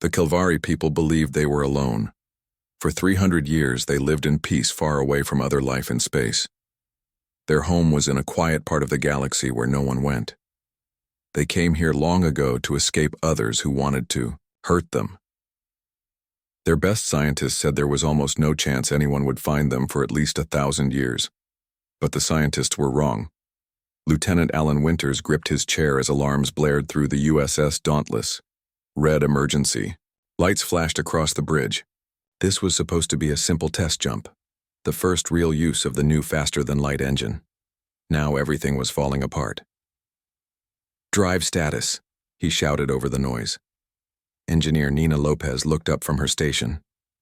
The Kelvari people believed they were alone. For 300 years, they lived in peace far away from other life in space. Their home was in a quiet part of the galaxy where no one went. They came here long ago to escape others who wanted to hurt them. Their best scientists said there was almost no chance anyone would find them for at least 1,000 years. But the scientists were wrong. Lieutenant Alan Winters gripped his chair as alarms blared through the USS Dauntless. Red emergency. Lights flashed across the bridge. This was supposed to be a simple test jump, the first real use of the new faster-than-light engine. Now everything was falling apart. "Drive status," he shouted over the noise. Engineer Nina Lopez looked up from her station,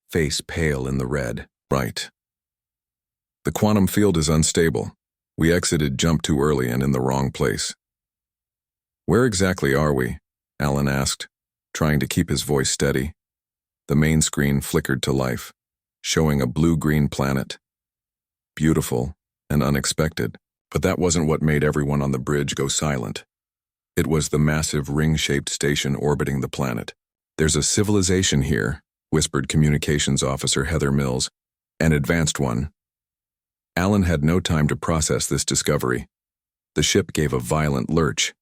face pale in the red. "Right. The quantum field is unstable. We exited jump too early and in the wrong place." "Where exactly are we?" Alan asked, trying to keep his voice steady. The main screen flickered to life, showing a blue-green planet. Beautiful and unexpected, but that wasn't what made everyone on the bridge go silent. It was the massive ring-shaped station orbiting the planet. "There's a civilization here," whispered Communications Officer Heather Mills. "An advanced one." Alan had no time to process this discovery. The ship gave a violent lurch.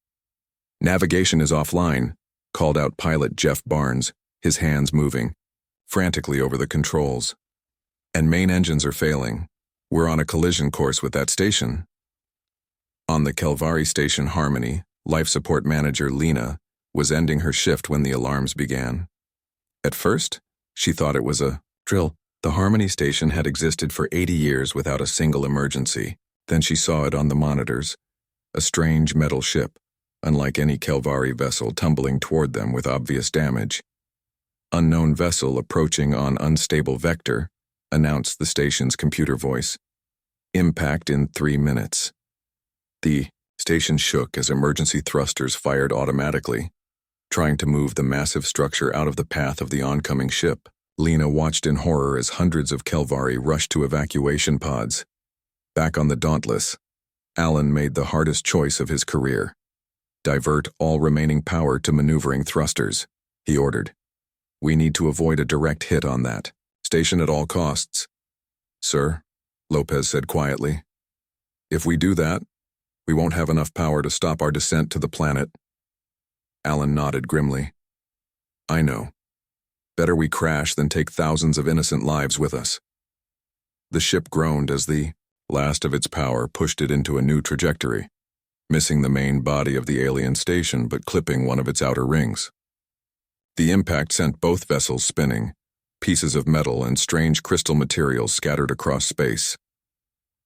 "Navigation is offline," called out pilot Jeff Barnes, his hands moving frantically over the controls. "And main engines are failing. We're on a collision course with that station." On the Kelvari station Harmony, Life Support Manager Lena was ending her shift when the alarms began. At first, she thought it was a drill. The Harmony station had existed for 80 years without a single emergency. Then she saw it on the monitors, a strange metal ship, unlike any Kelvari vessel, tumbling toward them with obvious damage. "Unknown vessel approaching on unstable vector," announced the station's computer voice. "Impact in 3 minutes." The station shook as emergency thrusters fired automatically, trying to move the massive structure out of the path of the oncoming ship. Lena watched in horror as hundreds of Kelvari rushed to evacuation pods. Back on the Dauntless, Alan made the hardest choice of his career. "Divert all remaining power to maneuvering thrusters," he ordered. "We need to avoid a direct hit on that station at all costs." "Sir," Lopez said quietly, "if we do that, we won't have enough power to stop our descent to the planet." Alan nodded grimly. "I know. Better we crash than take thousands of innocent lives with us." The ship groaned as the last of its power pushed it into a new trajectory, missing the main body of the alien station but clipping one of its outer rings. The impact sent both vessels spinning, pieces of metal and strange crystal materials scattered across space.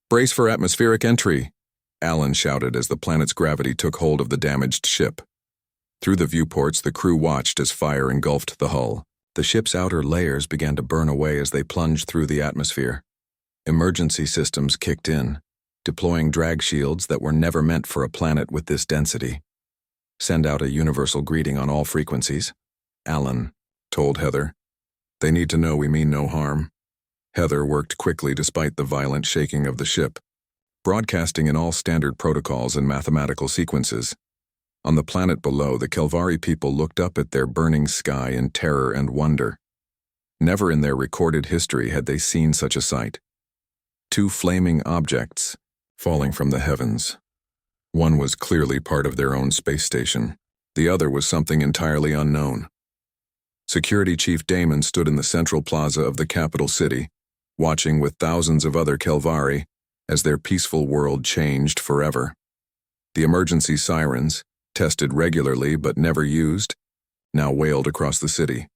"Brace for atmospheric entry," Alan shouted as the planet's gravity took hold of the damaged ship. Through the viewports, the crew watched as fire engulfed the hull. The ship's outer layers began to burn away as they plunged through the atmosphere. Emergency systems kicked in, deploying drag shields that were never meant for a planet with this density. "Send out a universal greeting on all frequencies," Alan told Heather. "They need to know we mean no harm." Heather worked quickly despite the violent shaking of the ship, broadcasting in all standard protocols and mathematical sequences. On the planet below, the Kelvari people looked up at their burning sky in terror and wonder. Never in their recorded history had they seen such a sight. 2 flaming objects falling from the heavens. One was clearly part of their own space station. The other was something entirely unknown. Security Chief Damon stood in the central plaza of the capital city, watching with thousands of other Kelvari as their peaceful world changed forever. The emergency sirens, tested regularly but never used, now wailed across the city.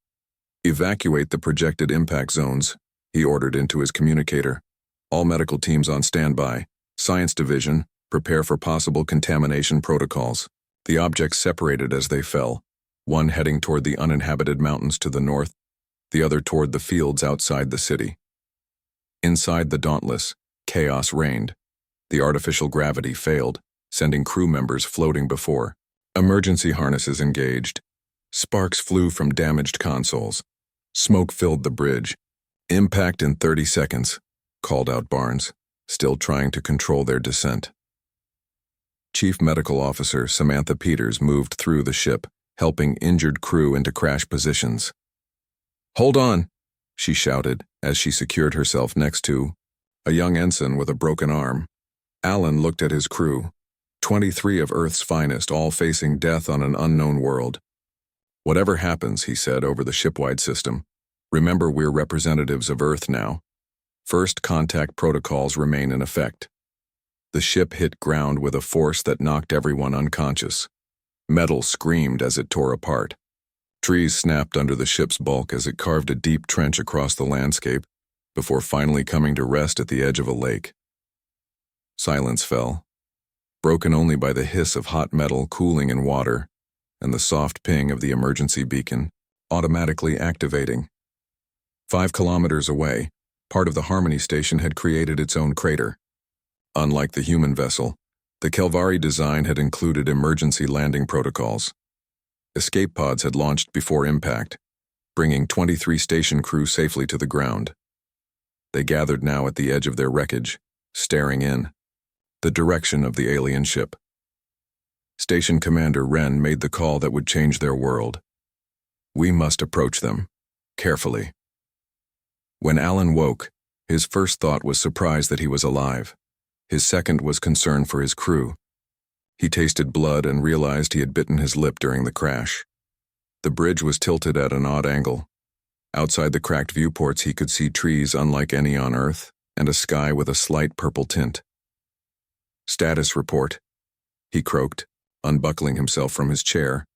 "Evacuate the projected impact zones," he ordered into his communicator. "All medical teams on standby. Science Division, prepare for possible contamination protocols." The objects separated as they fell, one heading toward the uninhabited mountains to the north, the other toward the fields outside the city. Inside the Dauntless, chaos reigned. The artificial gravity failed, sending crew members floating before. Emergency harnesses engaged. Sparks flew from damaged consoles. Smoke filled the bridge. "Impact in 30 seconds, called out Barnes, still trying to control their descent. Chief Medical Officer Samantha Peters moved through the ship, helping injured crew into crash positions. "Hold on," she shouted as she secured herself next to a young ensign with a broken arm. Alan looked at his crew, 23 of Earth's finest, all facing death on an unknown world. "Whatever happens," he said over the shipwide system, "remember we're representatives of Earth now. First contact protocols remain in effect." The ship hit ground with a force that knocked everyone unconscious. Metal screamed as it tore apart. Trees snapped under the ship's bulk as it carved a deep trench across the landscape before finally coming to rest at the edge of a lake. Silence fell, broken only by the hiss of hot metal cooling in water and the soft ping of the emergency beacon, automatically activating. 5 kilometers away, part of the Harmony Station had created its own crater. Unlike the human vessel, the Kelvari design had included emergency landing protocols. Escape pods had launched before impact, bringing 23 station crew safely to the ground. They gathered now at the edge of their wreckage, staring in the direction of the alien ship. Station Commander Wren made the call that would change their world. "We must approach them, carefully." When Alan woke, his first thought was surprise that he was alive. His second was concern for his crew. He tasted blood and realized he had bitten his lip during the crash. The bridge was tilted at an odd angle. Outside the cracked viewports he could see trees unlike any on Earth and a sky with a slight purple tint. "Status report," he croaked, unbuckling himself from his chair.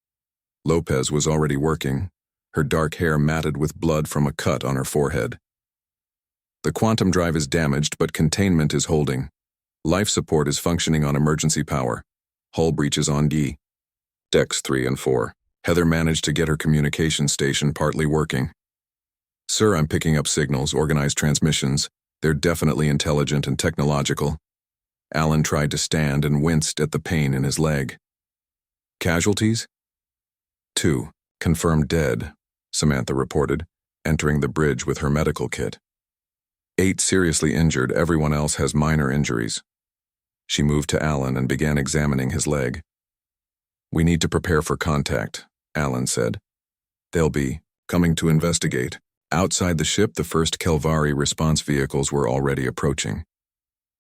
Lopez was already working, her dark hair matted with blood from a cut on her forehead. "The quantum drive is damaged, but containment is holding. Life support is functioning on emergency power. Hull breach is on D. Decks 3 and 4. Heather managed to get her communication station partly working. Sir, I'm picking up signals, organized transmissions. They're definitely intelligent and technological." Alan tried to stand and winced at the pain in his leg. "Casualties?" 2. Confirmed dead, Samantha reported, entering the bridge with her medical kit. 8 seriously injured, everyone else has minor injuries. She moved to Alan and began examining his leg. "We need to prepare for contact," Alan said. "They'll be coming to investigate." Outside the ship, the first Kelvari response vehicles were already approaching.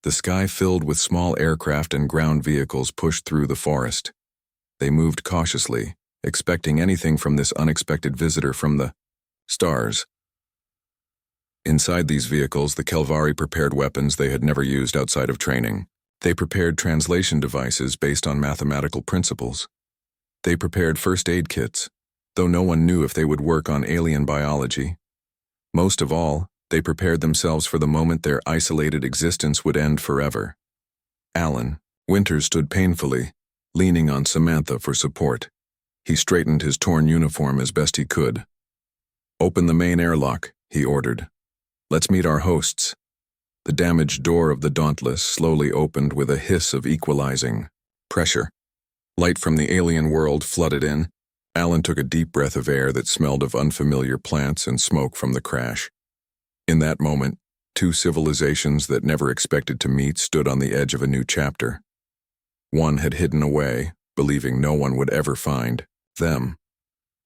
The sky filled with small aircraft and ground vehicles pushed through the forest. They moved cautiously, expecting anything from this unexpected visitor from the stars. Inside these vehicles, the Kelvari prepared weapons they had never used outside of training. They prepared translation devices based on mathematical principles. They prepared first aid kits, though no one knew if they would work on alien biology. Most of all, they prepared themselves for the moment their isolated existence would end forever. Alan, Winters stood painfully, leaning on Samantha for support. He straightened his torn uniform as best he could. "Open the main airlock," he ordered. "Let's meet our hosts." The damaged door of the Dauntless slowly opened with a hiss of equalizing pressure. Light from the alien world flooded in. Alan took a deep breath of air that smelled of unfamiliar plants and smoke from the crash. In that moment, 2 civilizations that never expected to meet stood on the edge of a new chapter. One had hidden away, believing no one would ever find them.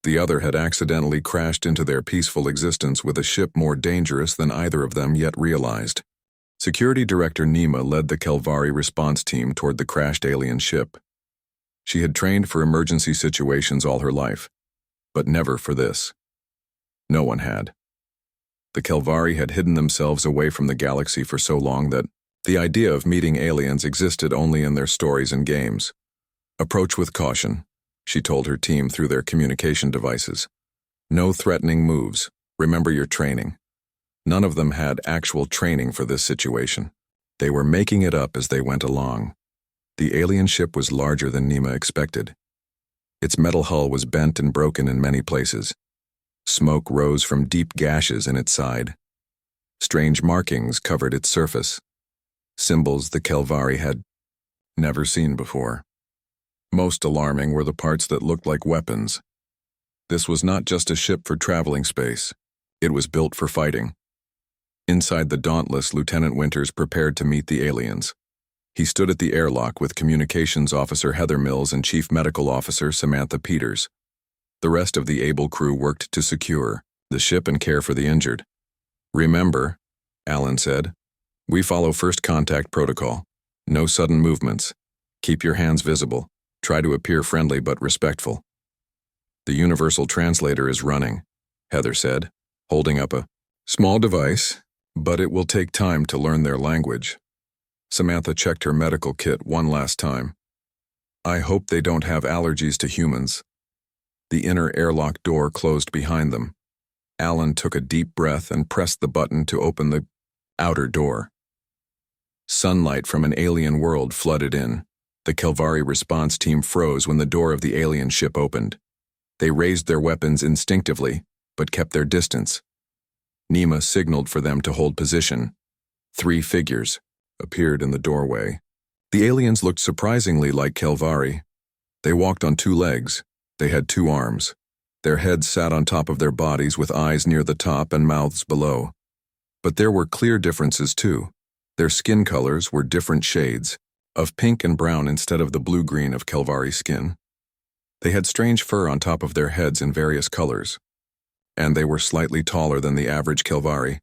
The other had accidentally crashed into their peaceful existence with a ship more dangerous than either of them yet realized. Security Director Nima led the Kelvari response team toward the crashed alien ship. She had trained for emergency situations all her life, but never for this. No one had. The Kelvari had hidden themselves away from the galaxy for so long that the idea of meeting aliens existed only in their stories and games. "Approach with caution," she told her team through their communication devices. "No threatening moves. Remember your training." None of them had actual training for this situation. They were making it up as they went along. The alien ship was larger than Nima expected. Its metal hull was bent and broken in many places. Smoke rose from deep gashes in its side. Strange markings covered its surface. Symbols the Kelvari had never seen before. Most alarming were the parts that looked like weapons. This was not just a ship for traveling space. It was built for fighting. Inside the Dauntless, Lieutenant Winters prepared to meet the aliens. He stood at the airlock with Communications Officer Heather Mills and Chief Medical Officer Samantha Peters. The rest of the able crew worked to secure the ship and care for the injured. Remember, Alan said, we follow first contact protocol. No sudden movements. Keep your hands visible. Try to appear friendly but respectful. The universal translator is running, Heather said, holding up a small device, but it will take time to learn their language. Samantha checked her medical kit one last time. I hope they don't have allergies to humans. The inner airlock door closed behind them. Alan took a deep breath and pressed the button to open the outer door. Sunlight from an alien world flooded in. The Kelvari response team froze when the door of the alien ship opened. They raised their weapons instinctively, but kept their distance. Nima signaled for them to hold position. 3 figures appeared in the doorway. The aliens looked surprisingly like Kelvari. They walked on 2 legs. They had 2 arms. Their heads sat on top of their bodies with eyes near the top and mouths below. But there were clear differences too. Their skin colors were different shades, of pink and brown instead of the blue-green of Kelvari skin. They had strange fur on top of their heads in various colors. And they were slightly taller than the average Kelvari.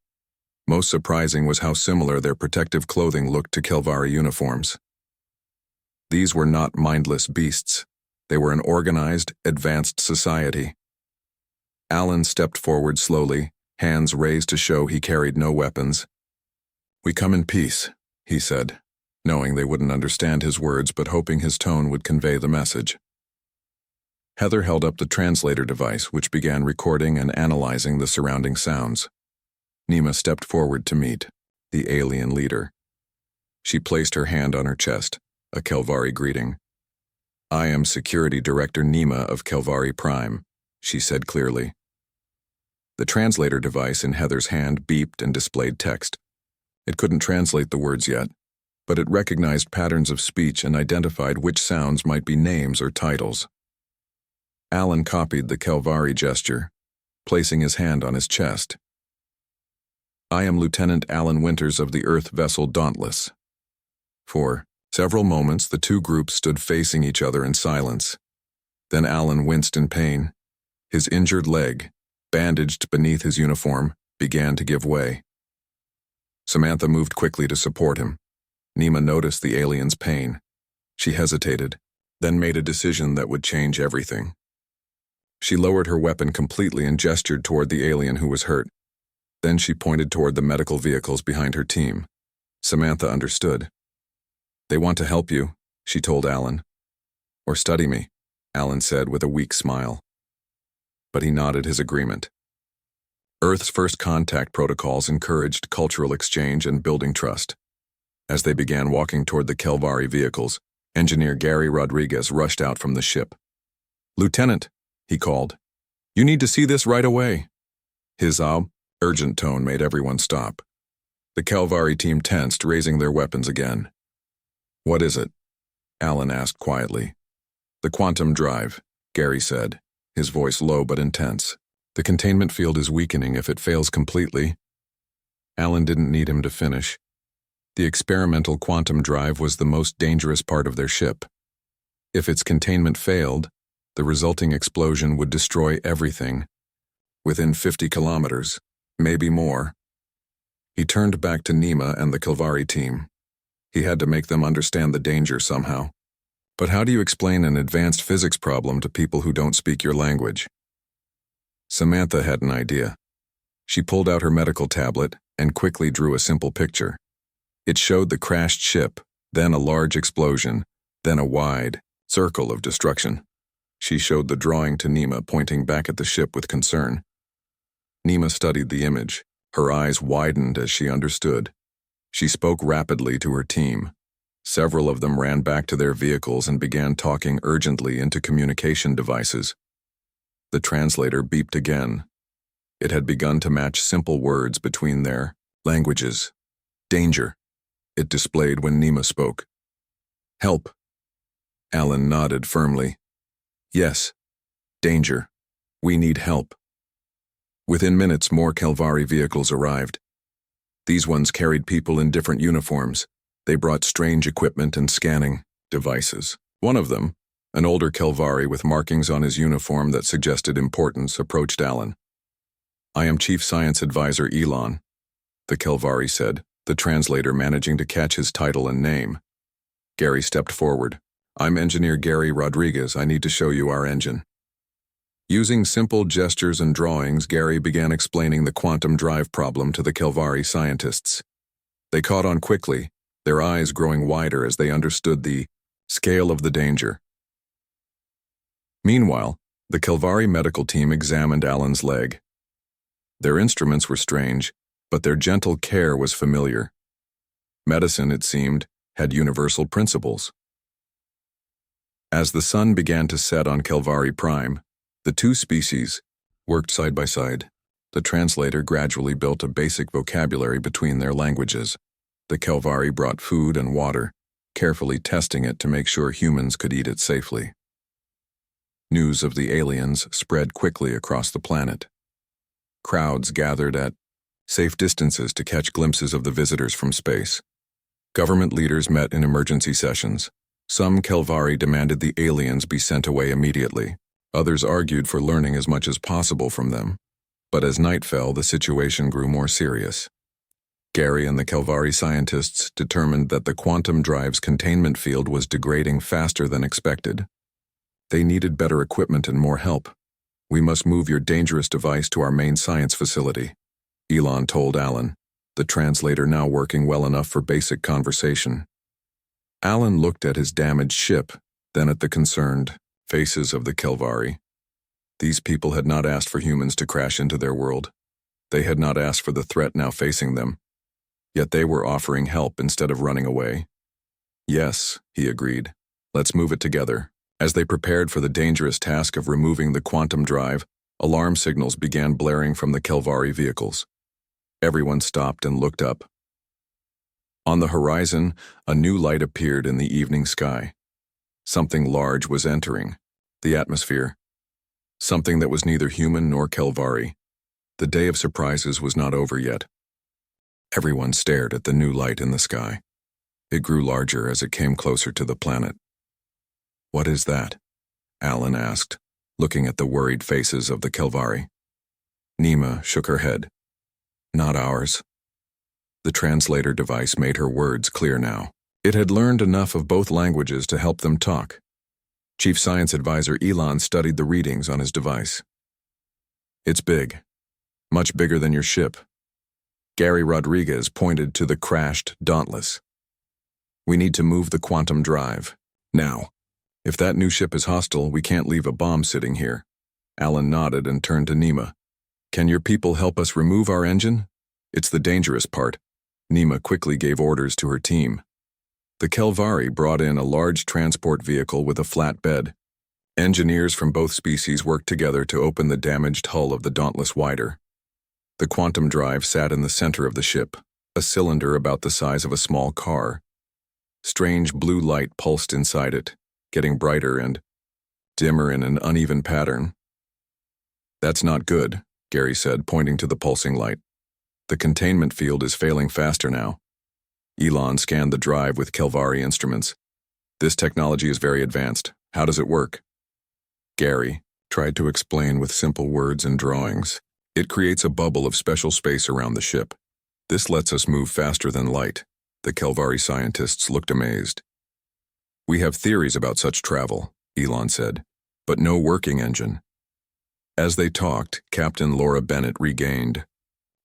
Most surprising was how similar their protective clothing looked to Kelvari uniforms. These were not mindless beasts. They were an organized, advanced society. Alan stepped forward slowly, hands raised to show he carried no weapons. We come in peace, he said, knowing they wouldn't understand his words but hoping his tone would convey the message. Heather held up the translator device, which began recording and analyzing the surrounding sounds. Nima stepped forward to meet the alien leader. She placed her hand on her chest, a Kelvari greeting. I am Security Director Nima of Kelvari Prime, she said clearly. The translator device in Heather's hand beeped and displayed text. It couldn't translate the words yet, but it recognized patterns of speech and identified which sounds might be names or titles. Alan copied the Kelvari gesture, placing his hand on his chest. I am Lieutenant Alan Winters of the Earth vessel Dauntless. For several moments, the 2 groups stood facing each other in silence. Then Alan winced in pain. His injured leg, bandaged beneath his uniform, began to give way. Samantha moved quickly to support him. Nima noticed the alien's pain. She hesitated, then made a decision that would change everything. She lowered her weapon completely and gestured toward the alien who was hurt. Then she pointed toward the medical vehicles behind her team. Samantha understood. They want to help you, she told Alan. Or study me, Alan said with a weak smile. But he nodded his agreement. Earth's first contact protocols encouraged cultural exchange and building trust. As they began walking toward the Kelvari vehicles, Engineer Gary Rodriguez rushed out from the ship. Lieutenant, he called, you need to see this right away. His urgent tone made everyone stop. The Kelvari team tensed, raising their weapons again. What is it? Alan asked quietly. The quantum drive, Gary said, his voice low but intense. The containment field is weakening if it fails completely. Alan didn't need him to finish. The experimental quantum drive was the most dangerous part of their ship. If its containment failed, the resulting explosion would destroy everything. Within 50 kilometers, maybe more. He turned back to Nima and the Kelvari team. He had to make them understand the danger somehow. But how do you explain an advanced physics problem to people who don't speak your language? Samantha had an idea. She pulled out her medical tablet and quickly drew a simple picture. It showed the crashed ship, then a large explosion, then a wide circle of destruction. She showed the drawing to Nima, pointing back at the ship with concern. Nima studied the image. Her eyes widened as she understood. She spoke rapidly to her team. Several of them ran back to their vehicles and began talking urgently into communication devices. The translator beeped again. It had begun to match simple words between their languages. Danger, it displayed when Nima spoke. Help. Alan nodded firmly. Yes. Danger. We need help. Within minutes, more Kelvari vehicles arrived. These ones carried people in different uniforms. They brought strange equipment and scanning devices. One of them, an older Kelvari with markings on his uniform that suggested importance, approached Alan. I am Chief Science Advisor Elon, the Kelvari said, the translator managing to catch his title and name. Gary stepped forward. I'm Engineer Gary Rodriguez. I need to show you our engine. Using simple gestures and drawings, Gary began explaining the quantum drive problem to the Kelvari scientists. They caught on quickly, their eyes growing wider as they understood the scale of the danger. Meanwhile, the Kelvari medical team examined Alan's leg. Their instruments were strange, but their gentle care was familiar. Medicine, it seemed, had universal principles. As the sun began to set on Kelvari Prime, the two species worked side by side. The translator gradually built a basic vocabulary between their languages. The Kelvari brought food and water, carefully testing it to make sure humans could eat it safely. News of the aliens spread quickly across the planet. Crowds gathered at safe distances to catch glimpses of the visitors from space. Government leaders met in emergency sessions. Some Kelvari demanded the aliens be sent away immediately. Others argued for learning as much as possible from them. But as night fell, the situation grew more serious. Gary and the Kelvari scientists determined that the quantum drive's containment field was degrading faster than expected. They needed better equipment and more help. We must move your dangerous device to our main science facility, Elon told Alan, the translator now working well enough for basic conversation. Alan looked at his damaged ship, then at the concerned faces of the Kelvari. These people had not asked for humans to crash into their world. They had not asked for the threat now facing them. Yet they were offering help instead of running away. Yes, he agreed. Let's move it together. As they prepared for the dangerous task of removing the quantum drive, alarm signals began blaring from the Kelvari vehicles. Everyone stopped and looked up. On the horizon, a new light appeared in the evening sky. Something large was entering the atmosphere. Something that was neither human nor Kelvari. The day of surprises was not over yet. Everyone stared at the new light in the sky. It grew larger as it came closer to the planet. What is that? Alan asked, looking at the worried faces of the Kelvari. Nima shook her head. Not ours. The translator device made her words clear now. It had learned enough of both languages to help them talk. Chief Science Advisor Elon studied the readings on his device. It's big. Much bigger than your ship. Gary Rodriguez pointed to the crashed Dauntless. We need to move the quantum drive. Now. If that new ship is hostile, we can't leave a bomb sitting here. Alan nodded and turned to Nima. Can your people help us remove our engine? It's the dangerous part. Nima quickly gave orders to her team. The Kelvari brought in a large transport vehicle with a flat bed. Engineers from both species worked together to open the damaged hull of the Dauntless wider. The quantum drive sat in the center of the ship, a cylinder about the size of a small car. Strange blue light pulsed inside it, getting brighter and dimmer in an uneven pattern. That's not good, Gary said, pointing to the pulsing light. The containment field is failing faster now. Elon scanned the drive with Kelvari instruments. This technology is very advanced. How does it work? Gary tried to explain with simple words and drawings. It creates a bubble of special space around the ship. This lets us move faster than light. The Kelvari scientists looked amazed. We have theories about such travel, Elon said, but no working engine. As they talked, Captain Laura Bennett regained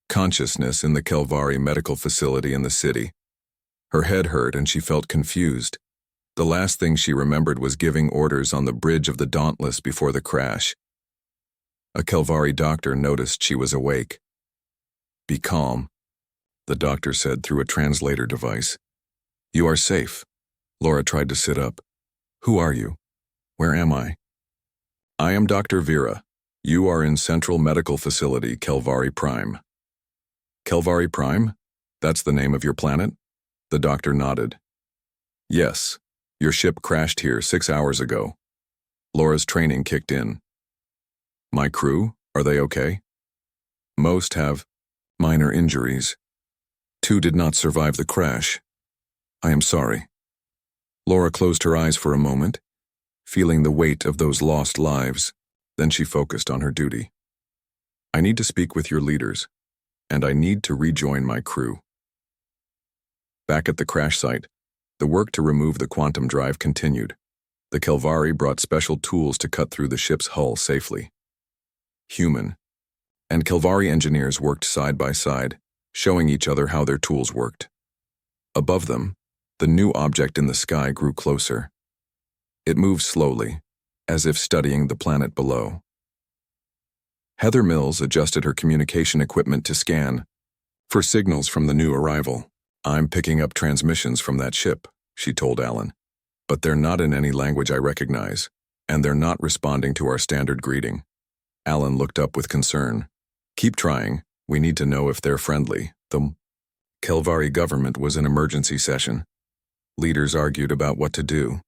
consciousness in the Kelvari medical facility in the city. Her head hurt and she felt confused. The last thing she remembered was giving orders on the bridge of the Dauntless before the crash. A Kelvari doctor noticed she was awake. Be calm, the doctor said through a translator device. You are safe. Laura tried to sit up. Who are you? Where am I? I am Dr. Vera. You are in Central Medical Facility, Kelvari Prime. Kelvari Prime? That's the name of your planet? The doctor nodded. Yes, your ship crashed here 6 hours ago. Laura's training kicked in. My crew, are they okay? Most have minor injuries. 2 did not survive the crash. I am sorry. Laura closed her eyes for a moment, feeling the weight of those lost lives. Then she focused on her duty. I need to speak with your leaders, and I need to rejoin my crew. Back at the crash site, the work to remove the quantum drive continued. The Kelvari brought special tools to cut through the ship's hull safely. Human and Kelvari engineers worked side by side, showing each other how their tools worked. Above them, the new object in the sky grew closer. It moved slowly, as if studying the planet below. Heather Mills adjusted her communication equipment to scan for signals from the new arrival. I'm picking up transmissions from that ship, she told Alan. But they're not in any language I recognize, and they're not responding to our standard greeting. Alan looked up with concern. Keep trying. We need to know if they're friendly. The Kelvari government was in emergency session. Leaders argued about what to do.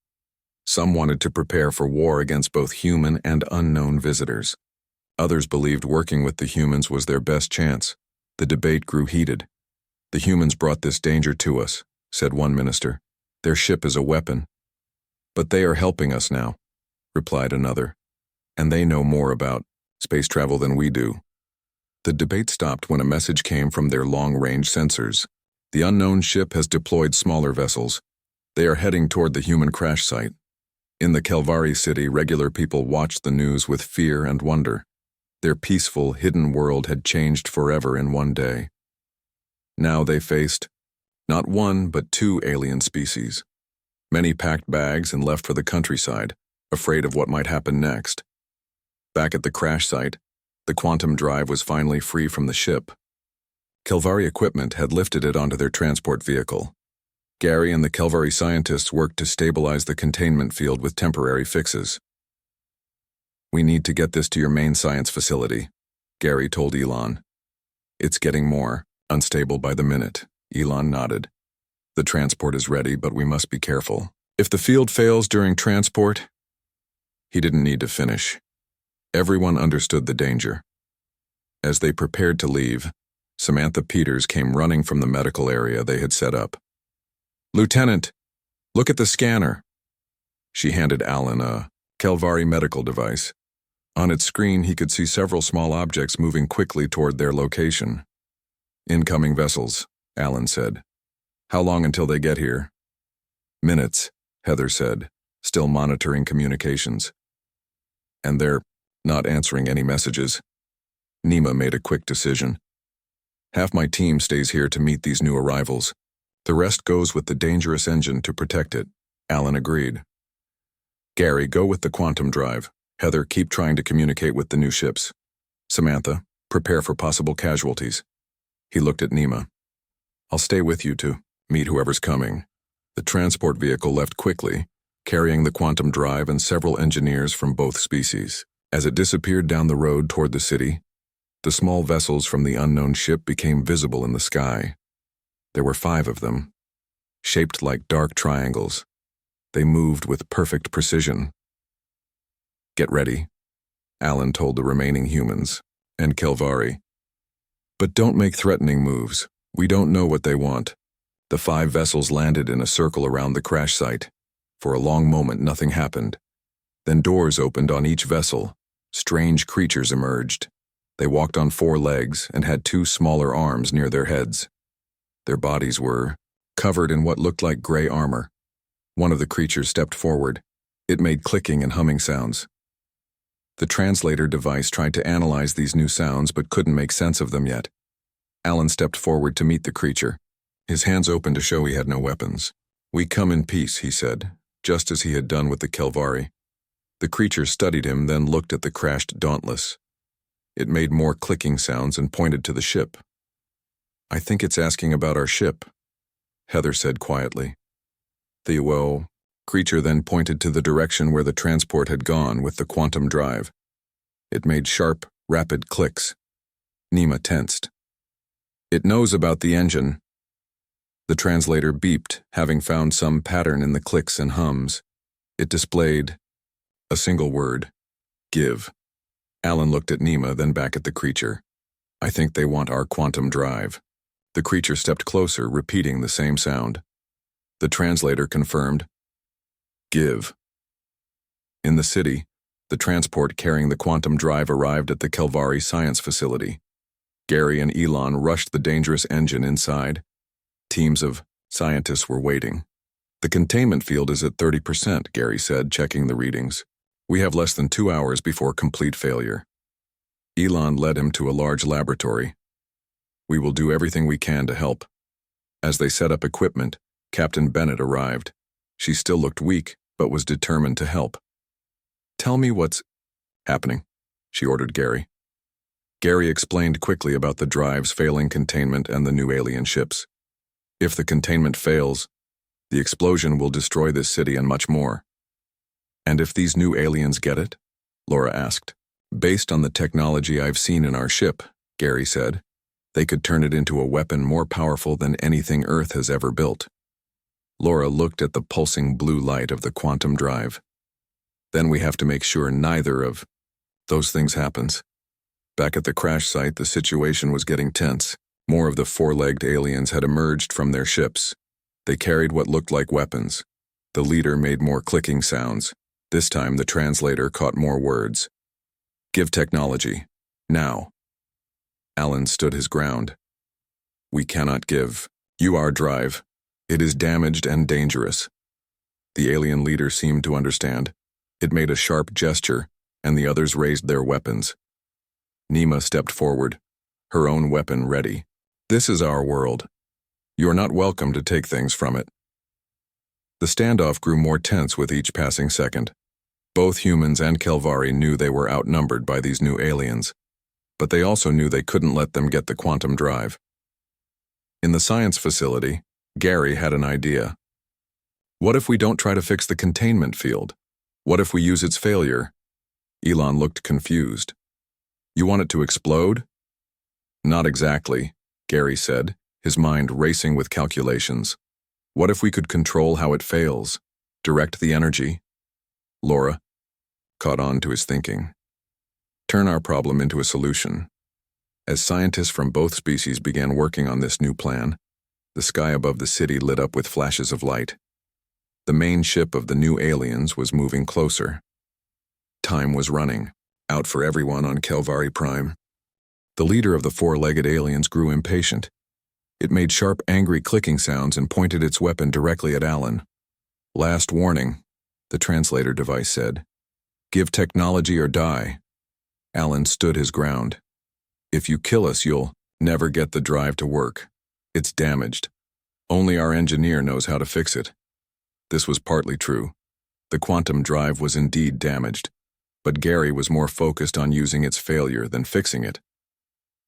Some wanted to prepare for war against both human and unknown visitors. Others believed working with the humans was their best chance. The debate grew heated. The humans brought this danger to us, said one minister. Their ship is a weapon. But they are helping us now, replied another. And they know more about space travel than we do. The debate stopped when a message came from their long-range sensors. The unknown ship has deployed smaller vessels. They are heading toward the human crash site. In the Kelvari city, regular people watched the news with fear and wonder. Their peaceful, hidden world had changed forever in one day. Now they faced not one, but two alien species. Many packed bags and left for the countryside, afraid of what might happen next. Back at the crash site, the quantum drive was finally free from the ship. Kelvari equipment had lifted it onto their transport vehicle. Gary and the Kelvari scientists worked to stabilize the containment field with temporary fixes. We need to get this to your main science facility, Gary told Elon. It's getting more unstable by the minute, Elon nodded. The transport is ready, but we must be careful. If the field fails during transport, he didn't need to finish. Everyone understood the danger. As they prepared to leave, Samantha Peters came running from the medical area they had set up. Lieutenant, look at the scanner. She handed Alan a Kelvari medical device. On its screen, he could see several small objects moving quickly toward their location. Incoming vessels, Alan said. How long until they get here? Minutes, Heather said, still monitoring communications. And they're not answering any messages. Nima made a quick decision. Half my team stays here to meet these new arrivals. The rest goes with the dangerous engine to protect it, Alan agreed. Gary, go with the quantum drive. Heather, keep trying to communicate with the new ships. Samantha, prepare for possible casualties. He looked at Nima. I'll stay with you to meet whoever's coming. The transport vehicle left quickly, carrying the quantum drive and several engineers from both species. As it disappeared down the road toward the city, the small vessels from the unknown ship became visible in the sky. There were 5 of them, shaped like dark triangles. They moved with perfect precision. Get ready, Alan told the remaining humans, and Kelvari. But don't make threatening moves. We don't know what they want. The 5 vessels landed in a circle around the crash site. For a long moment, nothing happened. Then doors opened on each vessel. Strange creatures emerged. They walked on 4 legs and had 2 smaller arms near their heads. Their bodies were covered in what looked like gray armor. One of the creatures stepped forward. It made clicking and humming sounds. The translator device tried to analyze these new sounds but couldn't make sense of them yet. Alan stepped forward to meet the creature. His hands open to show he had no weapons. We come in peace, he said, just as he had done with the Kelvari. The creature studied him, then looked at the crashed Dauntless. It made more clicking sounds and pointed to the ship. I think it's asking about our ship, Heather said quietly. The creature then pointed to the direction where the transport had gone with the quantum drive. It made sharp, rapid clicks. Nima tensed. It knows about the engine. The translator beeped, having found some pattern in the clicks and hums. It displayed a single word, give. Alan looked at Nima, then back at the creature. I think they want our quantum drive. The creature stepped closer, repeating the same sound. The translator confirmed, give. In the city, The transport carrying the quantum drive arrived at the Kelvari science facility. Gary and Elon rushed the dangerous engine inside. Teams of scientists were waiting. The containment field is at 30%, Gary said, checking the readings. We have less than 2 hours before complete failure. Elon led him to a large laboratory. We will do everything we can to help. As they set up equipment, Captain Bennett arrived. She still looked weak, but was determined to help. Tell me what's happening, she ordered Gary. Gary explained quickly about the drive's failing containment and the new alien ships. If the containment fails, the explosion will destroy this city and much more. And if these new aliens get it? Laura asked. Based on the technology I've seen in our ship, Gary said, they could turn it into a weapon more powerful than anything Earth has ever built. Laura looked at the pulsing blue light of the quantum drive. Then we have to make sure neither of those things happens. Back at the crash site, the situation was getting tense. More of the four-legged aliens had emerged from their ships. They carried what looked like weapons. The leader made more clicking sounds. This time, the translator caught more words. Give technology. Now. Alan stood his ground. We cannot give you our drive. It is damaged and dangerous. The alien leader seemed to understand. It made a sharp gesture, and the others raised their weapons. Nima stepped forward, her own weapon ready. This is our world. You are not welcome to take things from it. The standoff grew more tense with each passing second. Both humans and Kelvari knew they were outnumbered by these new aliens, but they also knew they couldn't let them get the quantum drive. In the science facility, Gary had an idea. What if we don't try to fix the containment field? What if we use its failure? Elon looked confused. You want it to explode? Not exactly, Gary said, his mind racing with calculations. What if we could control how it fails? Direct the energy? Laura caught on to his thinking. Turn our problem into a solution. As scientists from both species began working on this new plan, the sky above the city lit up with flashes of light. The main ship of the new aliens was moving closer. Time was running out for everyone on Kelvari Prime. The leader of the four-legged aliens grew impatient. It made sharp, angry clicking sounds and pointed its weapon directly at Alan. Last warning, the translator device said. Give technology or die. Alan stood his ground. If you kill us, you'll never get the drive to work. It's damaged. Only our engineer knows how to fix it. This was partly true. The quantum drive was indeed damaged, but Gary was more focused on using its failure than fixing it.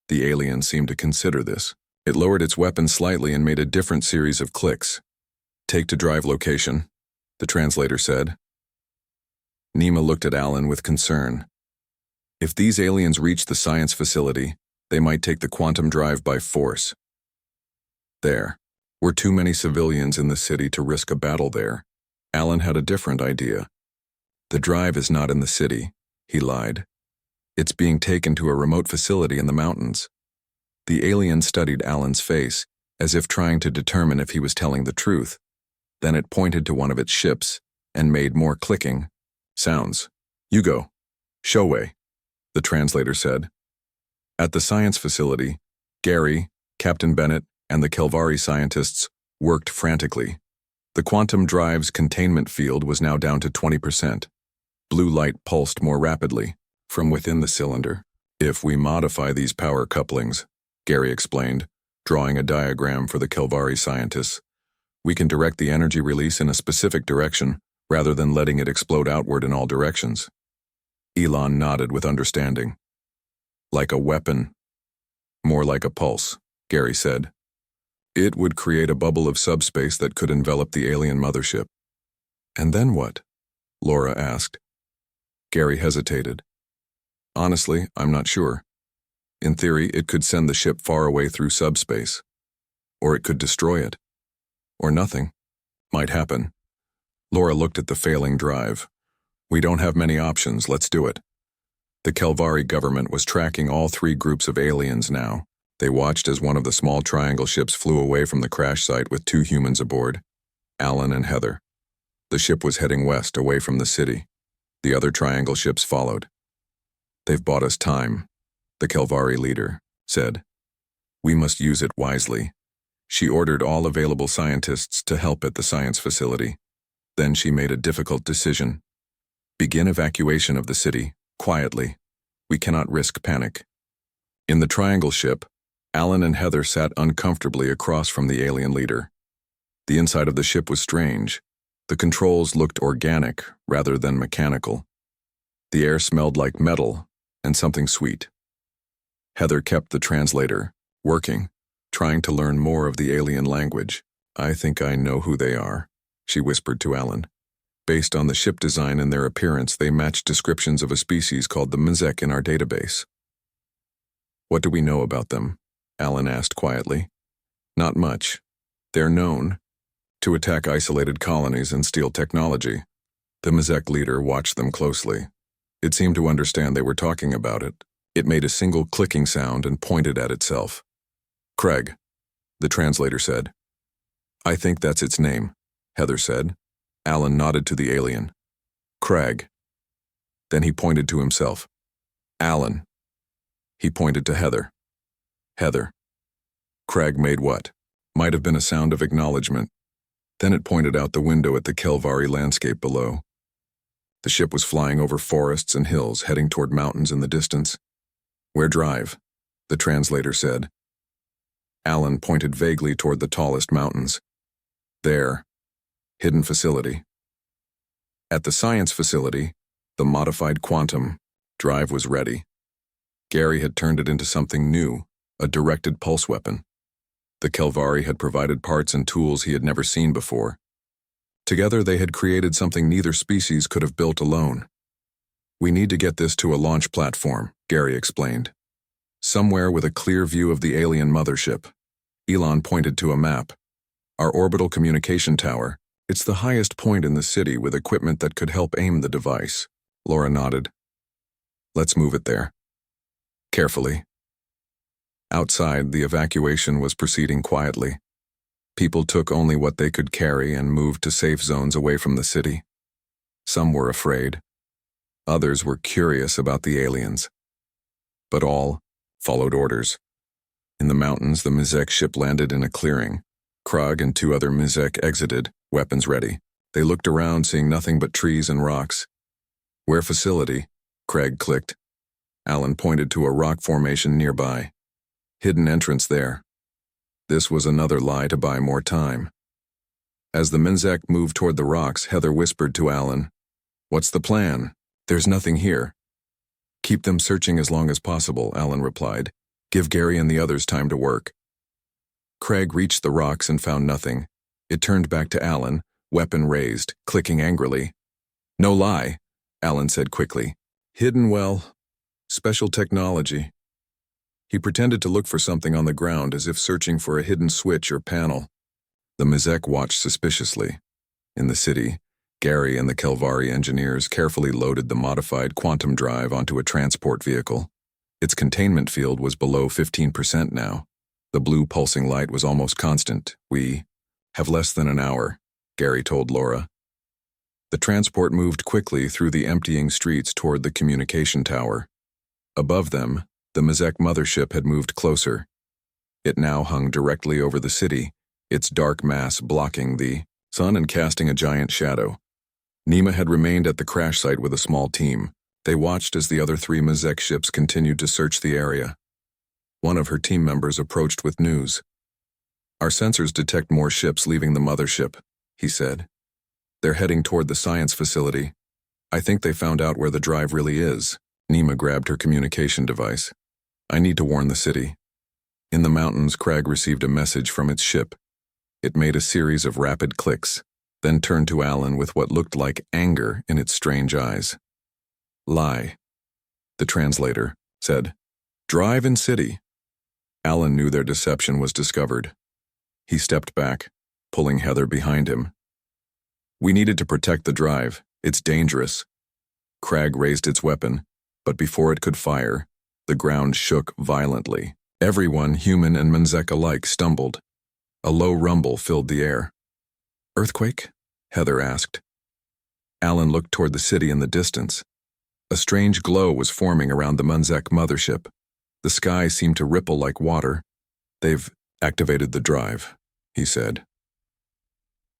The alien seemed to consider this. It lowered its weapon slightly and made a different series of clicks. Take to drive location, the translator said. Nima looked at Alan with concern. If these aliens reach the science facility, they might take the quantum drive by force. There were too many civilians in the city to risk a battle there. Alan had a different idea. The drive is not in the city, he lied. It's being taken to a remote facility in the mountains. The alien studied Alan's face, as if trying to determine if he was telling the truth. Then it pointed to one of its ships and made more clicking sounds. You go. Showay, the translator said. At the science facility, Gary, Captain Bennett, and the Kelvari scientists worked frantically. The quantum drive's containment field was now down to 20%. Blue light pulsed more rapidly from within the cylinder. If we modify these power couplings, Gary explained, drawing a diagram for the Kelvari scientists, we can direct the energy release in a specific direction rather than letting it explode outward in all directions. Elon nodded with understanding. Like a weapon. More like a pulse, Gary said. It would create a bubble of subspace that could envelop the alien mothership. And then what? Laura asked. Gary hesitated. Honestly, I'm not sure. In theory, it could send the ship far away through subspace. Or it could destroy it. Or nothing. Might happen. Laura looked at the failing drive. We don't have many options, let's do it. The Kelvari government was tracking all three groups of aliens now. They watched as one of the small triangle ships flew away from the crash site with 2 humans aboard, Alan and Heather. The ship was heading west, away from the city. The other triangle ships followed. "They've bought us time," the Kelvari leader said. "We must use it wisely." She ordered all available scientists to help at the science facility. Then she made a difficult decision. "Begin evacuation of the city, quietly. We cannot risk panic." In the triangle ship, Alan and Heather sat uncomfortably across from the alien leader. The inside of the ship was strange. The controls looked organic rather than mechanical. The air smelled like metal and something sweet. Heather kept the translator, working, trying to learn more of the alien language. "I think I know who they are," she whispered to Alan. Based on the ship design and their appearance, they matched descriptions of a species called the Mzek in our database. "What do we know about them?" Alan asked quietly. "Not much. They're known to attack isolated colonies and steal technology." The Mzek leader watched them closely. It seemed to understand they were talking about it. It made a single clicking sound and pointed at itself. "Craig," the translator said. "I think that's its name," Heather said. Alan nodded to the alien. "Craig." Then he pointed to himself. "Alan." He pointed to Heather. "Heather." Craig made what might have been a sound of acknowledgement. Then it pointed out the window at the Kelvari landscape below. The ship was flying over forests and hills, heading toward mountains in the distance. "Where drive?" the translator said. Alan pointed vaguely toward the tallest mountains. "There. Hidden facility." At the science facility, the modified quantum drive was ready. Gary had turned it into something new, a directed pulse weapon. The Kelvari had provided parts and tools he had never seen before. Together they had created something neither species could have built alone. "We need to get this to a launch platform," Gary explained. "Somewhere with a clear view of the alien mothership." Elon pointed to a map. "Our orbital communication tower. It's the highest point in the city with equipment that could help aim the device." Laura nodded. "Let's move it there." Carefully. Outside, the evacuation was proceeding quietly. People took only what they could carry and moved to safe zones away from the city. Some were afraid. Others were curious about the aliens. But all followed orders. In the mountains, the Mzek ship landed in a clearing. Krug and 2 other Mzek exited, weapons ready. They looked around, seeing nothing but trees and rocks. "Where facility?" Craig clicked. Alan pointed to a rock formation nearby. "Hidden entrance there." This was another lie to buy more time. As the Mzek moved toward the rocks, Heather whispered to Alan, "What's the plan? There's nothing here." "Keep them searching as long as possible," Alan replied. "Give Gary and the others time to work." Craig reached the rocks and found nothing. It turned back to Alan, weapon raised, clicking angrily. "No lie," Alan said quickly. "Hidden well. Special technology." He pretended to look for something on the ground as if searching for a hidden switch or panel. The Mzek watched suspiciously. In the city, Gary and the Kelvari engineers carefully loaded the modified quantum drive onto a transport vehicle. Its containment field was below 15% now. The blue pulsing light was almost constant. "We have less than an hour," Gary told Laura. The transport moved quickly through the emptying streets toward the communication tower. Above them, the Mzek mothership had moved closer. It now hung directly over the city, its dark mass blocking the sun and casting a giant shadow. Nima had remained at the crash site with a small team. They watched as the other 3 Mzek ships continued to search the area. One of her team members approached with news. "Our sensors detect more ships leaving the mothership," he said. "They're heading toward the science facility. I think they found out where the drive really is." Nima grabbed her communication device. "I need to warn the city." In the mountains, Craig received a message from its ship. It made a series of rapid clicks, then turned to Alan with what looked like anger in its strange eyes. "Lie," the translator said. "Drive in city." Alan knew their deception was discovered. He stepped back, pulling Heather behind him. "We needed to protect the drive. It's dangerous." Craig raised its weapon, but before it could fire, the ground shook violently. Everyone, human and Mzek alike, stumbled. A low rumble filled the air. "Earthquake?" Heather asked. Alan looked toward the city in the distance. A strange glow was forming around the Munzek mothership. The sky seemed to ripple like water. "They've activated the drive," he said.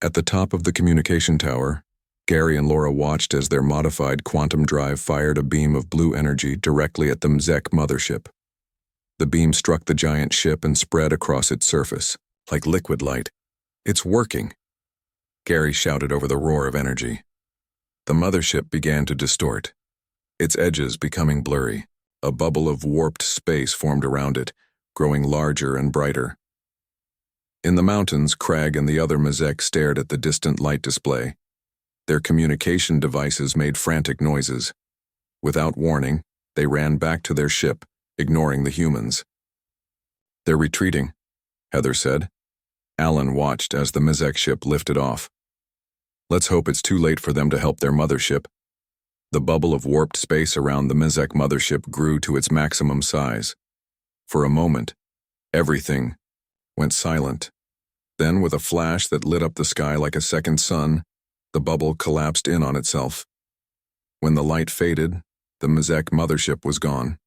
At the top of the communication tower, Gary and Laura watched as their modified quantum drive fired a beam of blue energy directly at the Mzek mothership. The beam struck the giant ship and spread across its surface, like liquid light. "It's working!" Gary shouted over the roar of energy. The mothership began to distort, its edges becoming blurry. A bubble of warped space formed around it, growing larger and brighter. In the mountains, Crag and the other Mzek stared at the distant light display. Their communication devices made frantic noises. Without warning, they ran back to their ship, ignoring the humans. "They're retreating," Heather said. Alan watched as the Mzek ship lifted off. "Let's hope it's too late for them to help their mothership." The bubble of warped space around the Mzek mothership grew to its maximum size. For a moment, everything went silent. Then, with a flash that lit up the sky like a second sun, the bubble collapsed in on itself. When the light faded, the Mzek mothership was gone.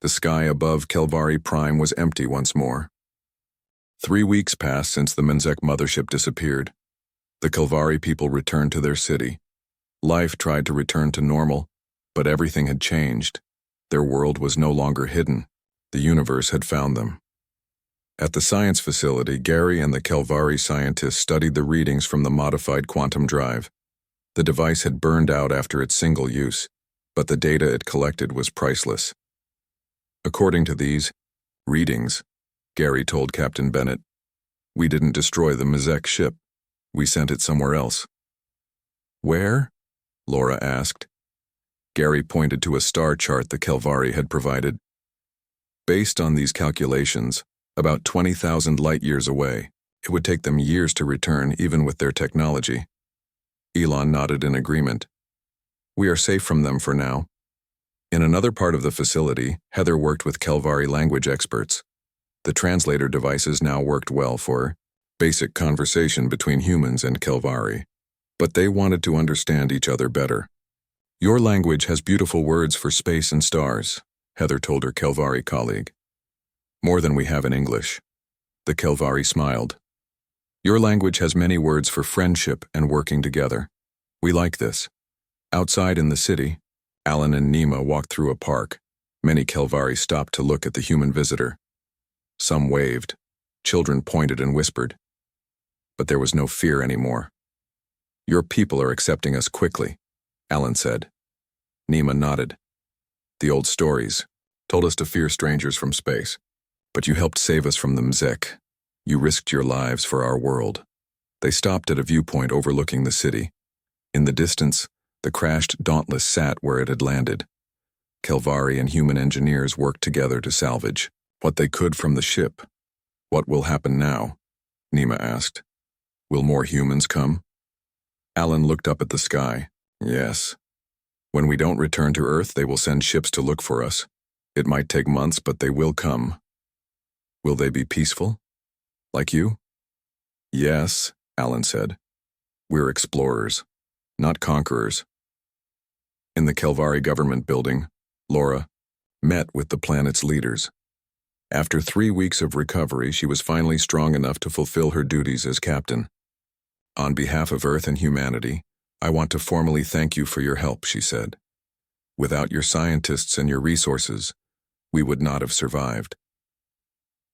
The sky above Kelvari Prime was empty once more. 3 weeks passed since the Mzek mothership disappeared. The Kelvari people returned to their city. Life tried to return to normal, but everything had changed. Their world was no longer hidden. The universe had found them. At the science facility, Gary and the Kelvari scientists studied the readings from the modified quantum drive. The device had burned out after its single use, but the data it collected was priceless. According to these readings, Gary told Captain Bennett, "We didn't destroy the Mzek ship. We sent it somewhere else." "Where?" Laura asked. Gary pointed to a star chart the Kelvari had provided. "Based on these calculations, about 20,000 light-years away, it would take them years to return even with their technology." Elon nodded in agreement. "We are safe from them for now." In another part of the facility, Heather worked with Kelvari language experts. The translator devices now worked well for basic conversation between humans and Kelvari, but they wanted to understand each other better. "Your language has beautiful words for space and stars," Heather told her Kelvari colleague. "More than we have in English." The Kelvari smiled. "Your language has many words for friendship and working together. We like this." Outside in the city, Alan and Nima walked through a park. Many Kelvari stopped to look at the human visitor. Some waved. Children pointed and whispered. But there was no fear anymore. "Your people are accepting us quickly," Alan said. Nima nodded. "The old stories told us to fear strangers from space. But you helped save us from the Mzek. You risked your lives for our world." They stopped at a viewpoint overlooking the city. In the distance, the crashed Dauntless sat where it had landed. Kelvari and human engineers worked together to salvage what they could from the ship. "What will happen now?" Nima asked. "Will more humans come?" Alan looked up at the sky. "Yes. When we don't return to Earth, they will send ships to look for us. It might take months, but they will come." "Will they be peaceful? Like you?" "Yes," Alan said. "We're explorers, not conquerors." In the Kelvari government building, Laura met with the planet's leaders. After 3 weeks of recovery, she was finally strong enough to fulfill her duties as captain. "On behalf of Earth and humanity, I want to formally thank you for your help," she said. "Without your scientists and your resources, we would not have survived."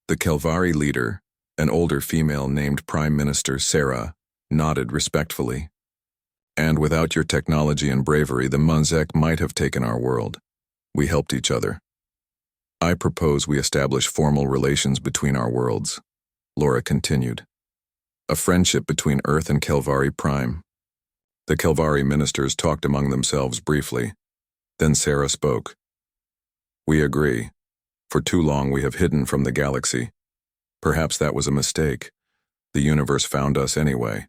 The Kelvari leader, an older female named Prime Minister Sarah, nodded respectfully. "And without your technology and bravery, the Mzek might have taken our world. We helped each other. I propose we establish formal relations between our worlds," Laura continued. "A friendship between Earth and Kelvari Prime." The Kelvari ministers talked among themselves briefly. Then Sarah spoke. "We agree. For too long we have hidden from the galaxy. Perhaps that was a mistake. The universe found us anyway."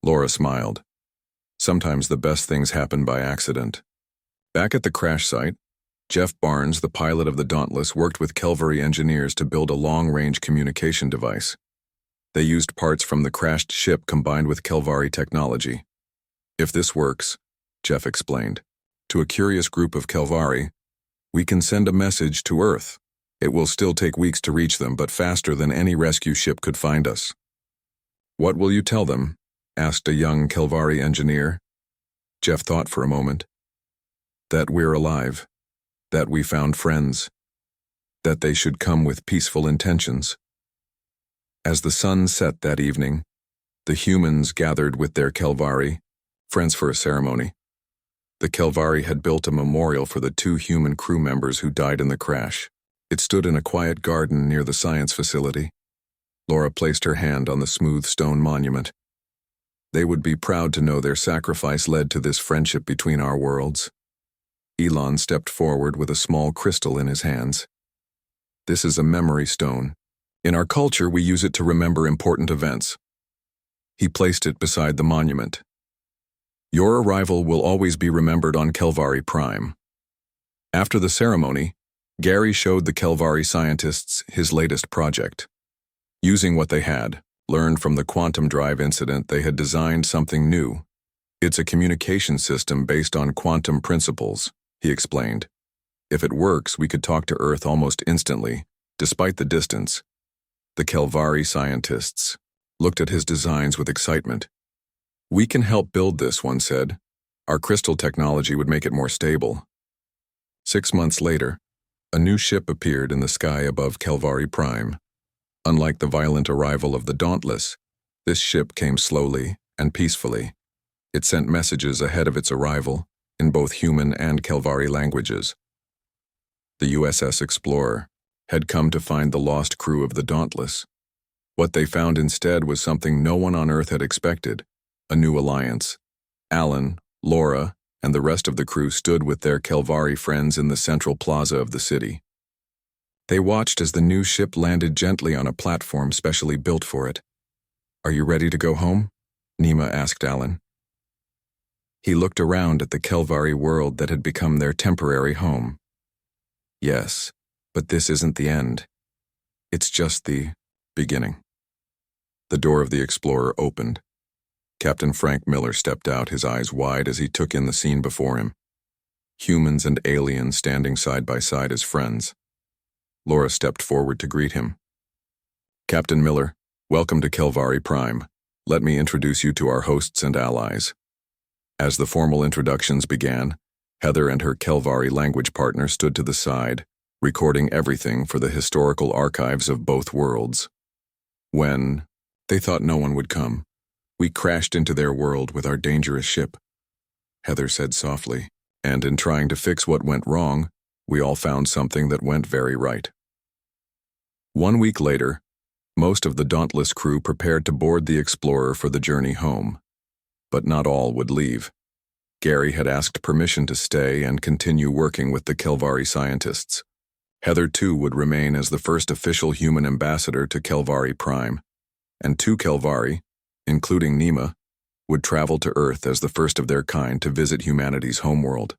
Laura smiled. "Sometimes the best things happen by accident." Back at the crash site, Jeff Barnes, the pilot of the Dauntless, worked with Kelvari engineers to build a long-range communication device. They used parts from the crashed ship combined with Kelvari technology. If this works, Jeff explained, to a curious group of Kelvari, we can send a message to Earth. It will still take weeks to reach them, but faster than any rescue ship could find us. What will you tell them? Asked a young Kelvari engineer. Jeff thought for a moment. That we're alive, that we found friends, that they should come with peaceful intentions. As the sun set that evening, the humans gathered with their Kelvari, friends for a ceremony. The Kelvari had built a memorial for the 2 human crew members who died in the crash. It stood in a quiet garden near the science facility. Laura placed her hand on the smooth stone monument. They would be proud to know their sacrifice led to this friendship between our worlds. Elon stepped forward with a small crystal in his hands. This is a memory stone. In our culture, we use it to remember important events. He placed it beside the monument. Your arrival will always be remembered on Kelvari Prime. After the ceremony, Gary showed the Kelvari scientists his latest project. Using what they had learned from the quantum drive incident, they had designed something new. It's a communication system based on quantum principles, he explained. If it works, we could talk to Earth almost instantly, despite the distance. The Kelvari scientists looked at his designs with excitement. We can help build this, one said. Our crystal technology would make it more stable. 6 months later, a new ship appeared in the sky above Kelvari Prime. Unlike the violent arrival of the Dauntless, this ship came slowly and peacefully. It sent messages ahead of its arrival in both human and Kelvari languages. The USS Explorer had come to find the lost crew of the Dauntless. What they found instead was something no one on Earth had expected, a new alliance. Alan, Laura, and the rest of the crew stood with their Kelvari friends in the central plaza of the city. They watched as the new ship landed gently on a platform specially built for it. Are you ready to go home? Nima asked Alan. He looked around at the Kelvari world that had become their temporary home. Yes, but this isn't the end. It's just the beginning. The door of the Explorer opened. Captain Frank Miller stepped out, his eyes wide as he took in the scene before him. Humans and aliens standing side by side as friends. Laura stepped forward to greet him. Captain Miller, welcome to Kelvari Prime. Let me introduce you to our hosts and allies. As the formal introductions began, Heather and her Kelvari language partner stood to the side, recording everything for the historical archives of both worlds. When they thought no one would come, we crashed into their world with our dangerous ship, Heather said softly, and in trying to fix what went wrong, we all found something that went very right. 1 week later, most of the Dauntless crew prepared to board the Explorer for the journey home. But not all would leave. Gary had asked permission to stay and continue working with the Kelvari scientists. Heather, too, would remain as the first official human ambassador to Kelvari Prime, and 2 Kelvari, including Nima, would travel to Earth as the first of their kind to visit humanity's homeworld.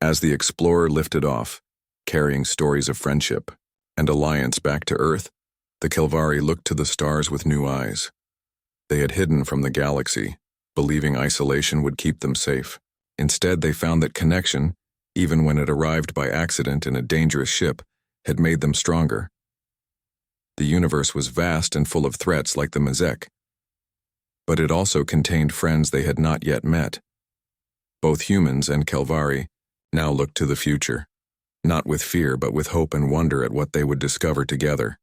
As the Explorer lifted off, carrying stories of friendship and alliance back to Earth, the Kelvari looked to the stars with new eyes. They had hidden from the galaxy, believing isolation would keep them safe. Instead, they found that connection, even when it arrived by accident in a dangerous ship, had made them stronger. The universe was vast and full of threats like the Mazek, but it also contained friends they had not yet met. Both humans and Kelvari now looked to the future, not with fear but with hope and wonder at what they would discover together.